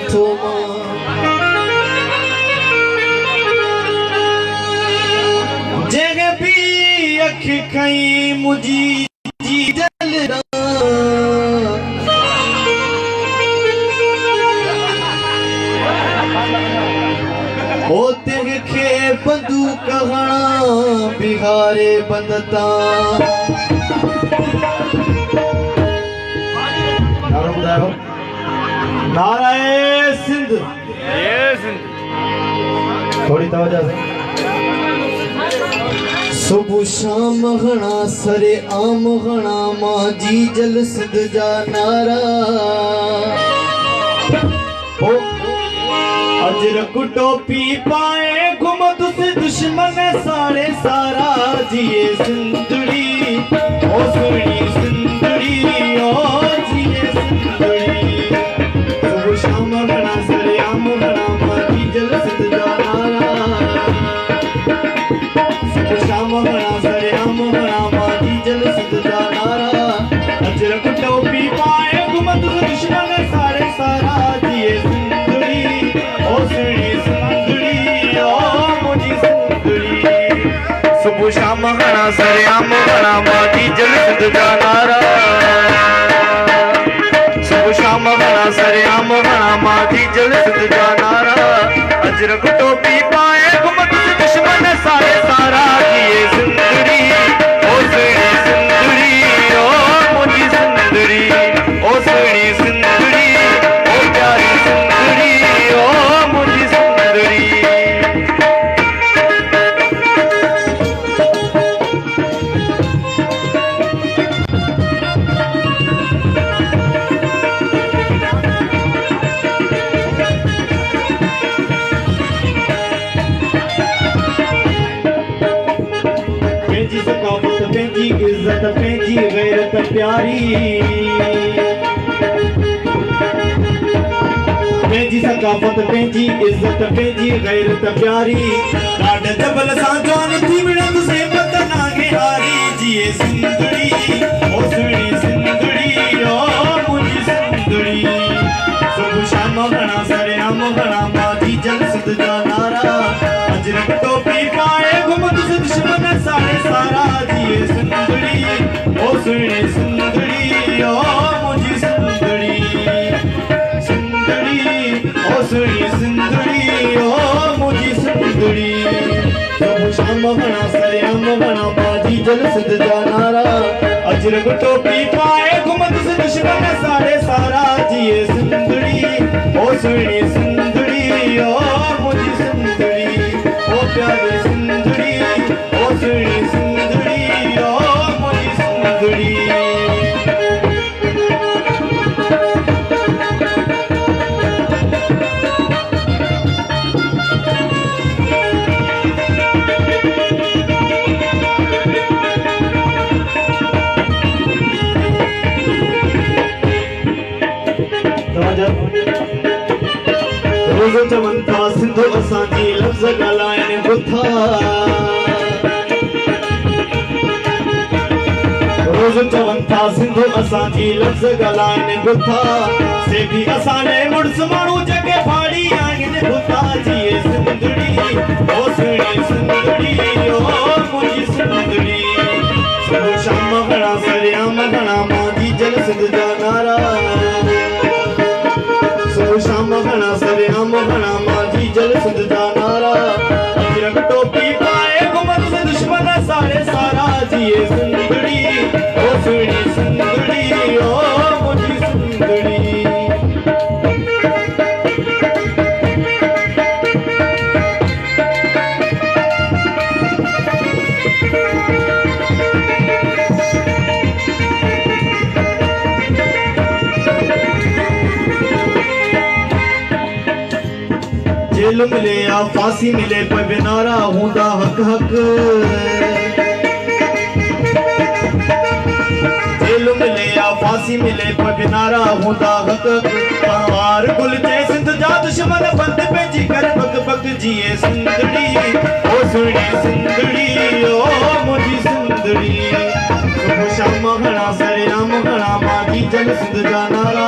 थोमा जगह भी अख खई मुझी जी जल ओ तेग खे बंदू कहना बिहारे बंदता नाराए सिंध थोड़ी तवज्जो से सुबह शाम घना सरे आम घना मां जी जल सिंध जा नारा ओ अजरक टोपी पाए घुमत से दुश्मन सारे सारा जिए सिंधड़ी ओ सुनी सिंधड़ी ओ जिए सिंधड़ी सुबह शाम घना सरे आम घना मां जी जल सिंध जा नारा सुबह शाम घना सरे आम घना मां जी जल सिंध जा नारा अजरक टोपी पाए घुमत से दुश्मन सारे सारा जिए सिंधड़ी ओ सुनी सिंधड़ी ओ मुझी सिंधड़ी सुबह शाम घना सरे आम घना मां जी जल सिंध जा नारा सुबह शाम घना सरे आम घना मां जी जल सिंध जा नारा अजरक टोपी पाए घुमत से दुश्मन सारे सारा जिए सिंधड़ी ओ सुनी सिंधड़ी ओ मुझी सिंधड़ी ओ सुनी सिंधड़ी ओ प्यारी सिंधड़ी ओ मुझी सिंधड़ी पेंजी सकाफत पेंजी इज्जत पेंजी गैरत प्यारी पेंजी सकाफत पेंजी इज्जत पेंजी गैरत प्यारी लाड जबल सा जान थी मिणत से बदना के हारी जिए सिंधड़ी ओ सुनी सिंधड़ी ओ मुझी सिंधड़ी सुबह शाम घना सरे आम घना मां जी जल सिंध जा नारा अजरक टोपी पाए घुमत से दुश्मन सारे सारा जिए सिंधड़ी ओ सुनी सिंधड़ी ओ मुझी सिंधड़ी सिंधड़ी ओ सुनी सिंधड़ी ओ मुझी सिंधड़ी सुबह शाम घना सरे आम घना मां जी जल सिंध जा नारा अजरक टोपी पाए घुमत से दुश्मन सारे सारा जिए सिंधड़ी ओ सुनी सिंधड़ी ओ मुझी सिंधड़ी ओ प्यारी सिंधड़ी ओ सुनी सिंधड़ी ओ मुझी सिंधड़ी रोज़ चवन था सिंधु असांजी लफ़्ज़ ॻाल्हाइण बुथा रोज़ चवन था सिंधु असांजी लफ़्ज़ ॻाल्हाइण बुथा से भी असांजे मुड़स माण्हू जॻह फाड़ी आहिनि बुथा जिए सिंधड़ी ओ सुनी सिंधड़ी ओ मुझी सिंधड़ी सुबह शाम घना सरे आम घना मां जी जल सिंध जा नारा सुबह शाम घना सरे आम घना मां जी जल सिंध जा नारा अजरक टोपी पाए घुमत से दुश्मन सारे सारा जिए सिंधड़ी ओ सुनी सिंधड़ी ओ मुझी सिंधड़ी जेल मिले या फांसी मिले पर बिनारा हूंदा हक हक जेल मिले या फांसी मिले पर बिनारा हूंदा हक पहाड़ गुल जे सिंध जा दुश्मन बंद पेजी कर बक बक जिए सिंधड़ी ओ सुनी सिंधड़ी ओ मुझी सिंधड़ी सुबह शाम घना सरे आम घना मां जी जल सिंध जा नारा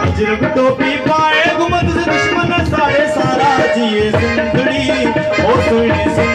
अजरक टोपी पाए घुम सिंधड़ी ओ सुहिणी